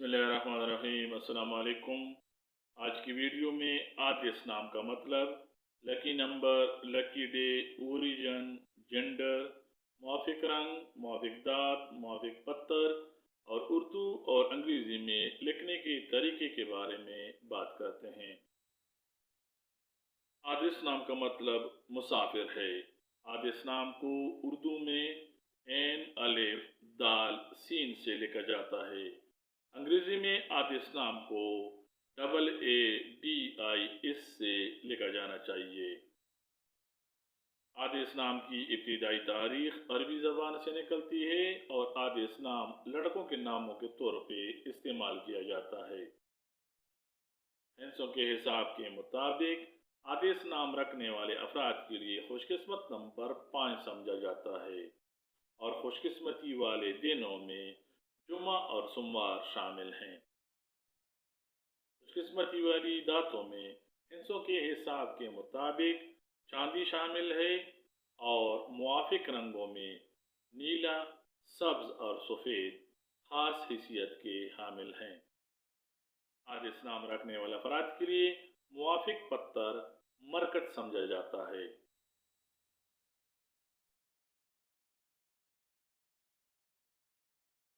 बिस्मिल्लाहिर्रहमानिर्रहीम। अस्सलाम वालेकुम। आज की वीडियो में आतिश नाम का मतलब, lucky number, lucky day, origin, gender, मुआफिक रंग, मुआफिक दांत, मुआफिक पत्थर और उर्दू और अंग्रेज़ी में लिखने के तरीके के बारे में बात करते हैं। आदिश नाम का मतलब मुसाफिर है। आदिश नाम को उर्दू में एन, अलिफ, दाल, सीन से लिखा जाता है। अंग्रेजी में आदिश नाम को AADIS से लिखा जाना चाहिए। आदिश नाम की इब्तिदाई तारीख अरबी ज़बान से निकलती है और आदिश नाम लड़कों के नामों के तौर पे इस्तेमाल किया जाता है। हिंसों के हिसाब के मुताबिक आदिश नाम रखने वाले अफराद के लिए खुशकिस्मत नंबर 5 समझा जाता है और खुशकिस्मती वाले दिनों में जुमा और सोमवार शामिल हैं। खुशकिस्मती वाली दातों में हिंसों के हिसाब के मुताबिक चांदी शामिल है और मुआफिक रंगों में नीला, सब्ज और सफ़ेद खास हैसियत के हामिल हैं। आदिश नाम रखने वाले अफराद के लिए मुआफिक पत्थर मरकत समझा जाता है।